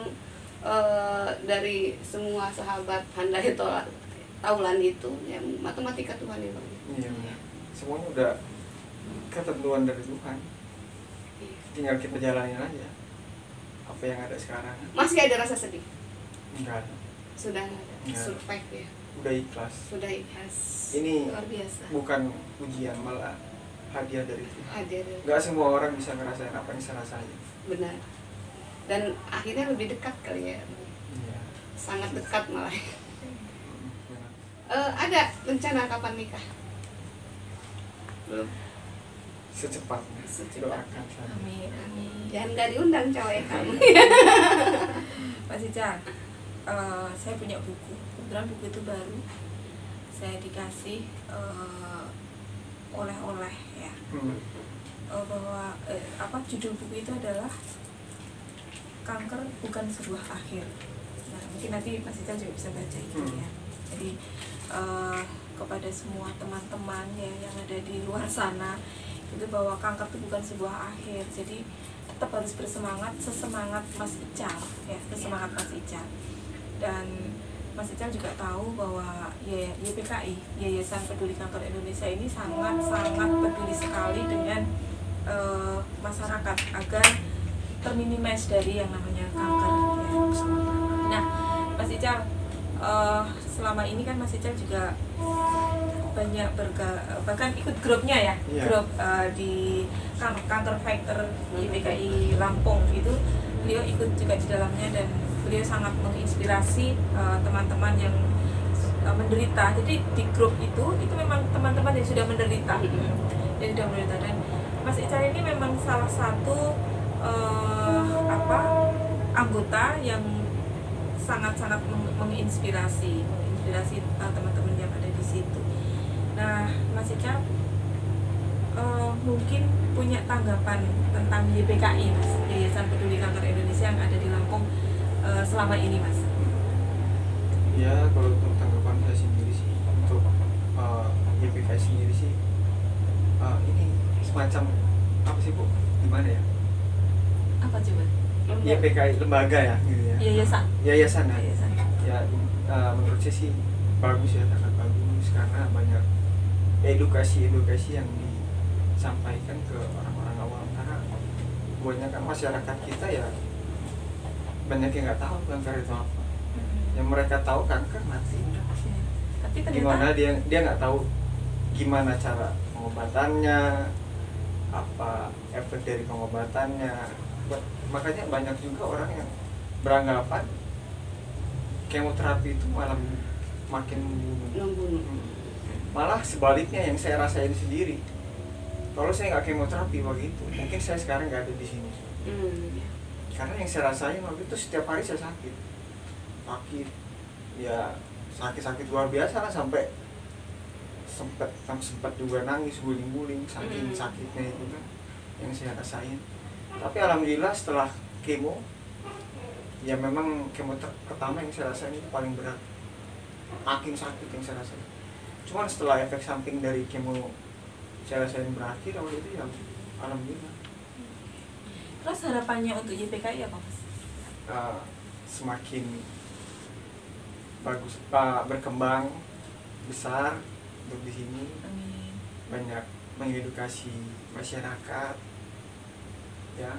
dari semua sahabat Handai Taulan itu, ya matematika Tuhan ya Bang. Iya, semuanya udah ketentuan dari Tuhan. Tinggal kita jalanin aja apa yang ada sekarang. Masih ada rasa sedih? Enggak ada. Sudah ada. Survive ya. Udah ikhlas. Sudah ikhlas. Ini luar biasa. Bukan ujian, malah hadiah dari Tuhan. Hadiah. Enggak semua orang bisa ngerasain apa yang saya rasain. Benar. Dan akhirnya lebih dekat kali ya. Iya. Sangat dekat malah. Ada rencana kapan nikah? Belum. Secepatnya. Doakan saja. Amin, amin. Jangan gak diundang cowok kamu. Mas Ical, saya punya buku. Kebetulan buku itu baru. Saya dikasih oleh-oleh ya. Bahwa judul buku itu adalah Kanker Bukan Sebuah Akhir. Nah, mungkin nanti Mas Ical juga bisa baca itu ya. Jadi kepada semua teman-teman ya yang ada di luar sana, itu bahwa kanker itu bukan sebuah akhir. Jadi tetap harus bersemangat, sesemangat Mas Ical ya, sesemangat Mas Ical. Dan Mas Ical juga tahu bahwa YPKI, Yayasan Peduli Kanker Indonesia ini sangat-sangat peduli sekali dengan masyarakat agar terminimize dari yang namanya kanker ya. Nah, Mas Ical, selama ini kan Mas Ical juga banyak bahkan ikut grupnya ya, grup di Kanker Fighter YPKI Lampung itu, beliau ikut juga di dalamnya dan beliau sangat menginspirasi teman-teman yang menderita. Jadi di grup itu memang teman-teman yang sudah menderita, dan Mas Ical ini memang salah satu anggota yang sangat-sangat menginspirasi teman-teman yang ada di situ. Nah, Mas Ical mungkin punya tanggapan tentang YPKI, Mas, Yayasan Peduli Kanker Indonesia yang ada di Lampung selama ini, Mas. Ya, kalau untuk tanggapan saya sendiri sih, untuk YPKI sendiri sih, ini semacam apa sih Bu? Gimana ya? Apa coba? YPKI lembaga ya, gitu ya. Yayasan. Ya, menurut saya sih bagus ya, sangat bagus karena banyak edukasi yang disampaikan ke orang-orang awam, karena banyak kan masyarakat kita ya banyak yang nggak tahu kanker itu apa. Yang mereka tahu kanker mati. Tapi gimana dia nggak tahu gimana cara pengobatannya, apa efek dari pengobatannya. Makanya banyak juga orang yang beranggapan kemoterapi itu malah makin membunuh. Malah sebaliknya yang saya rasain sendiri. Kalau saya nggak kemoterapi waktu itu, mungkin saya sekarang nggak ada di sini. Karena yang saya rasain waktu itu setiap hari saya sakit, ya sakit luar biasa lah, sampai sempat juga nangis guling-guling saking sakitnya itu kan yang saya rasain. Tapi alhamdulillah setelah kemo, ya memang kemo pertama yang saya rasain itu paling berat, makin sakit yang saya rasain. Cuman setelah efek samping dari kemo saya rasain berakhir, waktu itu ya alhamdulillah. Terus harapannya untuk YPKI apa, Mas? Semakin bagus, berkembang besar untuk di sini. Amin. banyak mengedukasi masyarakat, ya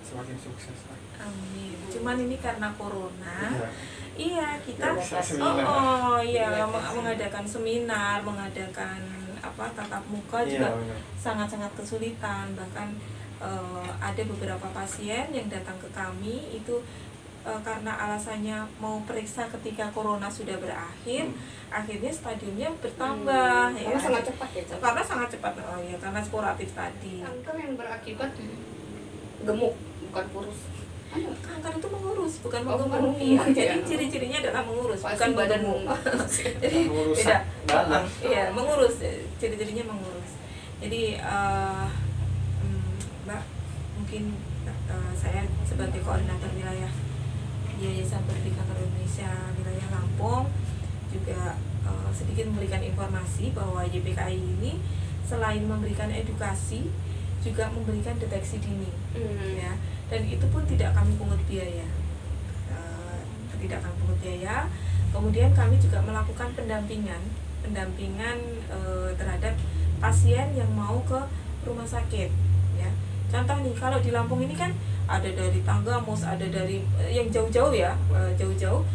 semakin sukses lah. Amin. Cuman ini karena corona, iya kita Seminar. mengadakan seminar, mengadakan tatap muka juga sangat-sangat kesulitan. Bahkan ada beberapa pasien yang datang ke kami itu karena alasannya mau periksa ketika corona sudah berakhir, akhirnya stadiumnya bertambah. Karena sangat cepat ya. Karena sangat cepat, karena sporatif tadi. Kanker yang berakibat gemuk, bukan kurus. Kanker itu mengurus, bukan Oh, menggemuk. mengurus. Jadi Ya. ciri-cirinya adalah mengurus, Pasti bukan badan menggemuk. Jadi Mengurusak dana. Iya, mengurus. Ciri-cirinya mengurus. Jadi Mbak, mungkin saya sebagai koordinator wilayah Yayasan Peduli Kanker Indonesia wilayah Lampung juga sedikit memberikan informasi bahwa YPKI ini selain memberikan edukasi juga memberikan deteksi dini, ya, dan itu pun tidak kami pungut biaya, Kemudian kami juga melakukan pendampingan terhadap pasien yang mau ke rumah sakit, ya. Contoh nih, kalau di Lampung ini kan ada dari Tanggamus, ada dari yang jauh-jauh ya, jauh-jauh.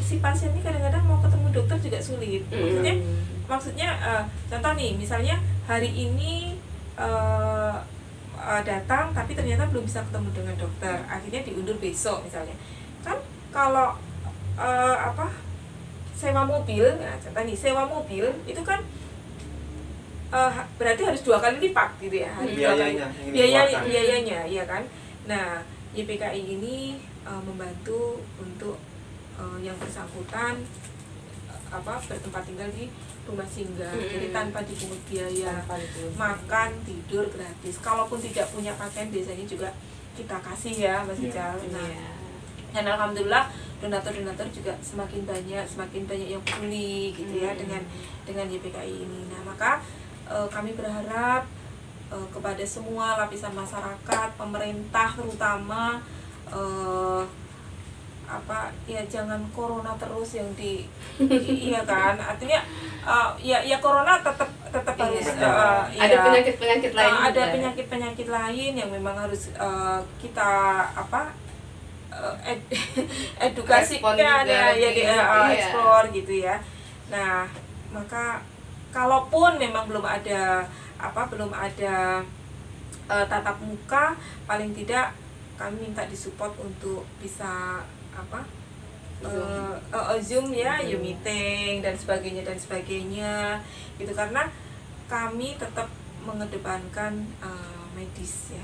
Si pasien ini kadang-kadang mau ketemu dokter juga sulit. Maksudnya contoh nih, misalnya hari ini datang tapi ternyata belum bisa ketemu dengan dokter, akhirnya diundur besok misalnya. Kan kalau sewa mobil, nah contoh nih, sewa mobil itu kan berarti harus 2 kali lipat gitu ya, biayanya, ya kan. Nah, YPKI ini membantu untuk yang bersangkutan bertempat tinggal di rumah singgah, jadi tanpa dipungut biaya, makan, tidur gratis. Kalaupun tidak punya pasien, biasanya juga kita kasih ya, Mas Ical. Nah, dan alhamdulillah donatur juga semakin banyak yang peduli gitu ya dengan YPKI ini. Nah, maka kami berharap kepada semua lapisan masyarakat, pemerintah terutama, jangan corona terus yang iya kan, artinya ya corona tetap harus ada penyakit lain, ada penyakit lain yang memang harus kita edukasikan eksplor gitu ya. Nah, maka kalaupun memang belum ada tatap muka, paling tidak kami minta disupport untuk bisa Zoom ya, meeting dan sebagainya gitu, karena kami tetap mengedepankan medis ya,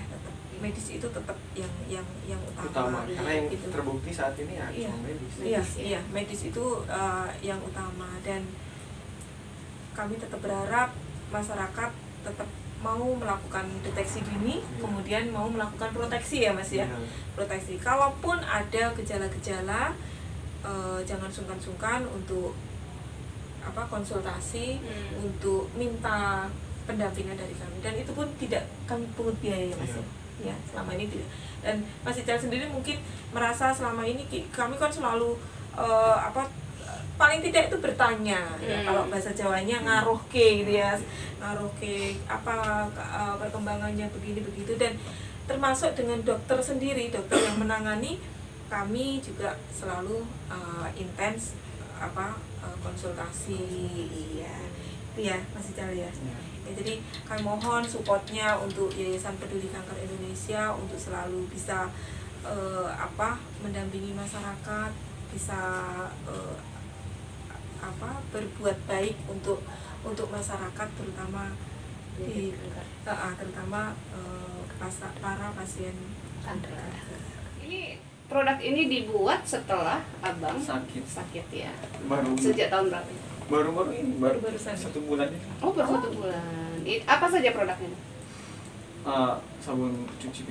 medis itu tetap yang utama karena yang gitu. Terbukti saat ini ya medis. Iya, medis itu yang utama, dan kami tetap berharap masyarakat tetap mau melakukan deteksi dini, kemudian mau melakukan proteksi ya Mas ya. Proteksi. Kalaupun ada gejala-gejala, jangan sungkan-sungkan untuk konsultasi, untuk minta pendampingan dari kami, dan itu pun tidak kami pungut biaya ya Mas ya. Selama ini tidak. Dan Mas Ical sendiri mungkin merasa selama ini kami kan selalu paling tidak itu bertanya ya, kalau bahasa Jawanya ngaruhke gitu ya, ngaruhke perkembangannya begini begitu, dan termasuk dengan dokter sendiri, dokter yang menangani kami juga selalu intens konsultasi, iya itu ya Mas Ical ya. Ya, jadi kami mohon supportnya untuk Yayasan Peduli Kanker Indonesia untuk selalu bisa mendampingi masyarakat, bisa berbuat baik untuk masyarakat, terutama para pasien kanker. Ini produk ini dibuat setelah abang sakit ya. Sejak tahun berapa? Baru ini, baru 1 bulan ini. Oh, baru 1 bulan. Apa saja produknya? Sabun cuci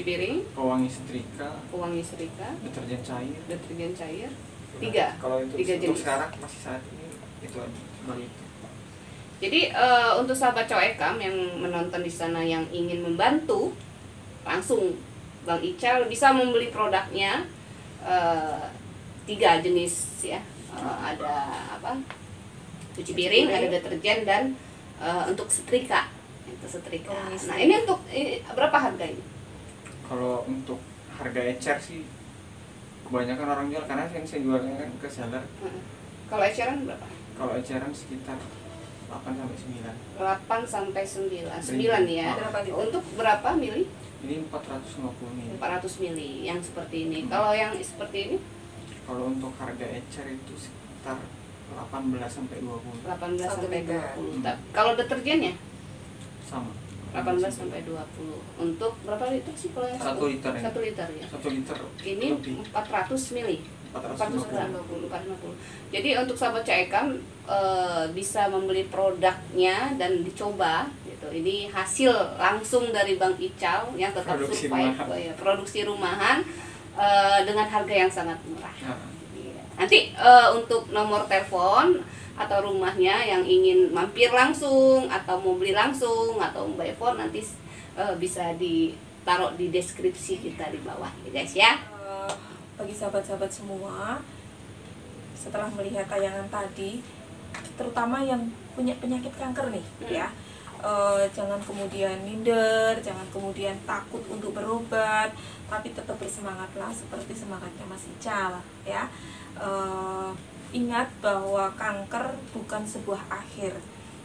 piring, pewangi setrika, deterjen cair. 3. Kalau itu 3 untuk jenis. sekarang masih saat ini itu aja, baru itu. Jadi untuk sahabat Coekam yang menonton di sana yang ingin membantu, langsung Bang Ical bisa membeli produknya 3 jenis ya. Ada cuci piring, ada deterjen, dan untuk setrika. Itu setrika. Oh, Nah, ini untuk berapa harga ini? Kalau untuk harga ecer sih kebanyakan orang jual, karena saya jualnya kan ke seller. Kalau eceran berapa? Kalau eceran sekitar 8 sampai 9. 8 sampai 9. 9 ya. Untuk berapa mili? Ini 450 mili. 400 mili yang seperti ini. Kalau yang seperti ini? Kalau untuk harga ecer itu sekitar 18 sampai 20. 18 sampai 20. Hmm. Kalau deterjennya? Sama. 18 sampai 20. Untuk berapa liter sih kalau yang 1 liter ya. 1 liter ya. 1 liter. Ini lebih. 400 mili. 450. 450. Jadi untuk sahabat CAEKAM bisa membeli produknya dan dicoba gitu. Ini hasil langsung dari Bang Ical yang tetap Produksi survive rumahan. ya, produksi rumahan dengan harga yang sangat murah. Nah, Iya. Nanti untuk nomor telepon atau rumahnya yang ingin mampir langsung atau mau beli langsung atau by phone nanti bisa ditaruh di deskripsi kita di bawah ya guys ya. Bagi sahabat-sahabat semua, setelah melihat tayangan tadi, terutama yang punya penyakit kanker nih, ya, jangan kemudian minder, jangan kemudian takut untuk berobat, tapi tetap bersemangatlah seperti semangatnya Mas Ical, ya. Ingat bahwa kanker bukan sebuah akhir,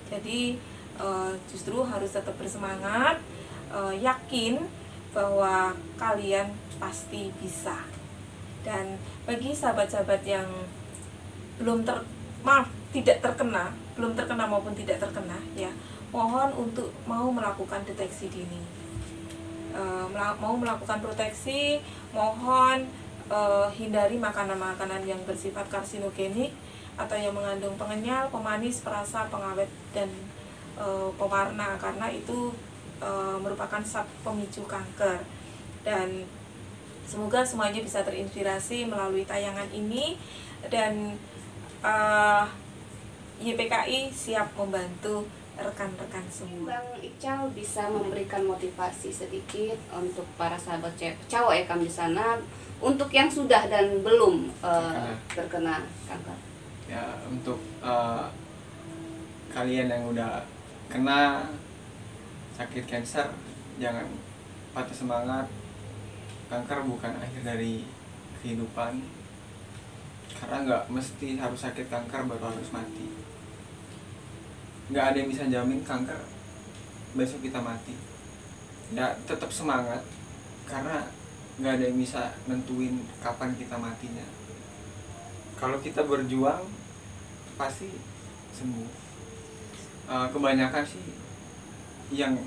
jadi justru harus tetap bersemangat, yakin bahwa kalian pasti bisa. Dan bagi sahabat-sahabat yang tidak terkena maupun tidak terkena, ya, mohon untuk mau melakukan deteksi dini, mau melakukan proteksi, mohon hindari makanan-makanan yang bersifat karsinogenik atau yang mengandung pengenyal, pemanis, perasa, pengawet, dan pewarna, karena itu merupakan pemicu kanker. Dan semoga semuanya bisa terinspirasi melalui tayangan ini, dan YPKI siap membantu rekan-rekan semua. Bang Ical bisa memberikan motivasi sedikit untuk para sahabat CAEKAM di sana untuk yang sudah dan belum terkena kanker. Ya, untuk kalian yang udah kena sakit kanker, jangan patah semangat. Kanker bukan akhir dari kehidupan, karena nggak mesti harus sakit kanker baru harus mati. Nggak ada yang bisa jamin kanker besok kita mati. Ya, tetap semangat, karena nggak ada yang bisa nentuin kapan kita matinya. Kalau kita berjuang pasti sembuh. Kebanyakan sih yang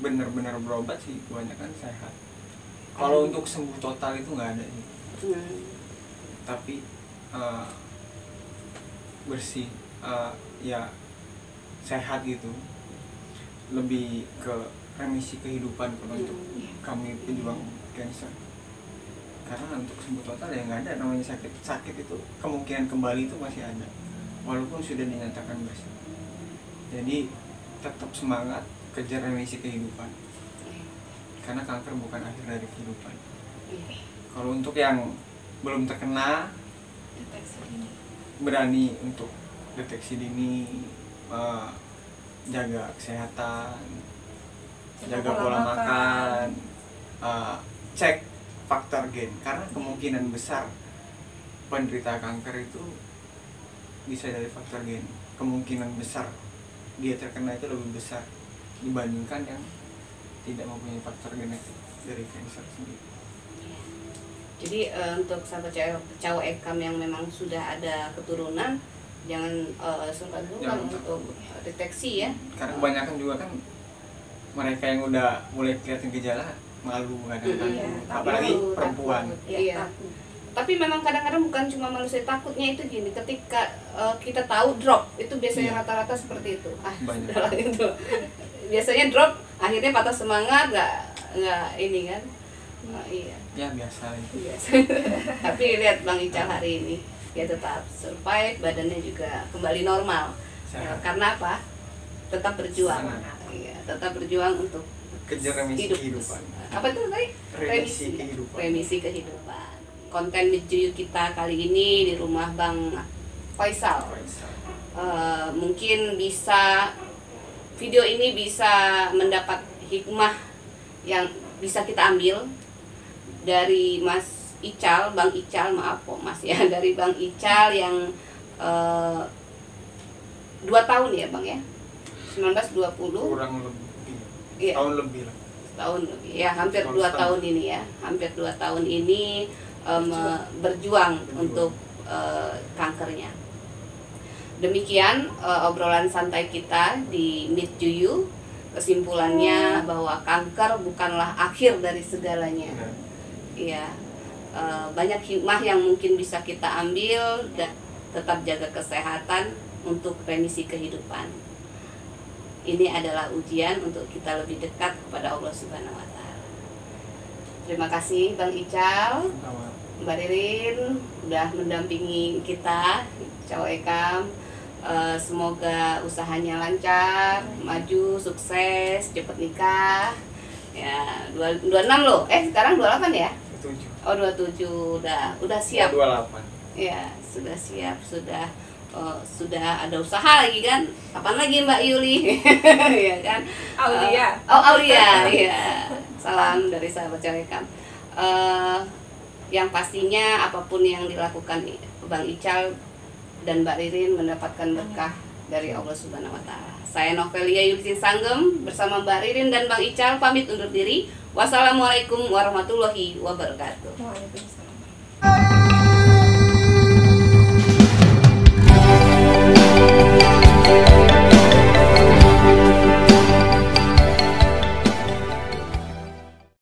benar-benar berobat sih kebanyakan sehat. Kalau untuk sembuh total itu nggak ada sih. Tapi bersih, ya sehat gitu, lebih ke remisi kehidupan kalau untuk kami pejuang cancer. Karena untuk sembuh total ya nggak ada namanya sakit itu, kemungkinan kembali itu masih ada walaupun sudah dinyatakan bersih. Jadi tetap semangat, kejar remisi kehidupan, karena kanker bukan akhir dari kehidupan. Kalau untuk yang belum terkena, berani untuk deteksi dini, jaga kesehatan, jaga pola makan, cek faktor gen, karena kemungkinan besar penderita kanker itu bisa dari faktor gen. Kemungkinan besar dia terkena itu lebih besar dibandingkan yang tidak mempunyai faktor genetik dari kanker sendiri. Jadi untuk sahabat CAEKAM yang memang sudah ada keturunan, jangan sungkan-sungkan untuk deteksi ya. Karena kebanyakan juga kan mereka yang udah mulai kelihatan gejala malu kadang-kadang, apalagi perempuan. Iya. Tapi memang kadang-kadang bukan cuma manusia, takutnya itu gini, ketika kita tahu drop itu biasanya rata-rata seperti itu. Itu biasanya drop, akhirnya patah semangat, nggak ini kan. Iya. Ya biasa itu. Biasa. Tapi lihat Bang Ical hari ini, dia tetap survive, badannya juga kembali normal. Karena apa? Tetap berjuang. Iya, tetap berjuang untuk kejar remisi kehidupan. Apa itu tadi? Remisi kehidupan. Remisi kehidupan. Konten video kita kali ini di rumah Bang Faisal. mungkin bisa video ini bisa mendapat hikmah yang bisa kita ambil dari Mas Ical, Bang Ical, maaf kok Mas ya, dari Bang Ical yang 2 tahun ya Bang ya, 1920 kurang lebih iya. tahun lebih lah, tahun lebih ya, hampir 2 tahun ini ya, hampir 2 tahun ini berjuang untuk kankernya. Demikian obrolan santai kita di Meet Juyu. Kesimpulannya bahwa kanker bukanlah akhir dari segalanya. Iya, banyak hikmah yang mungkin bisa kita ambil dan tetap jaga kesehatan untuk remisi kehidupan. Ini adalah ujian untuk kita lebih dekat kepada Allah Subhanahu wa Ta'ala. Terima kasih Bang Ical, Mbak Ririn udah mendampingi kita, Cawekam. Semoga usahanya lancar, maju, sukses, cepet nikah. Ya, 26 loh. Sekarang 28 ya? 27. Oh, 27 udah siap. 28. Ya, sudah siap, sudah ada usaha lagi kan? Kapan lagi Mbak Yuli? Ya kan? Aulia. Aulia, ya. Salam dari sahabat Cawekam. Yang pastinya apapun yang dilakukan Bang Ical dan Mbak Ririn mendapatkan berkah dari Allah Subhanahu wa Ta'ala. Saya Novelia Yulisin Sanggem bersama Mbak Ririn dan Bang Ical pamit undur diri. Wassalamualaikum warahmatullahi wabarakatuh. Waalaikumsalam.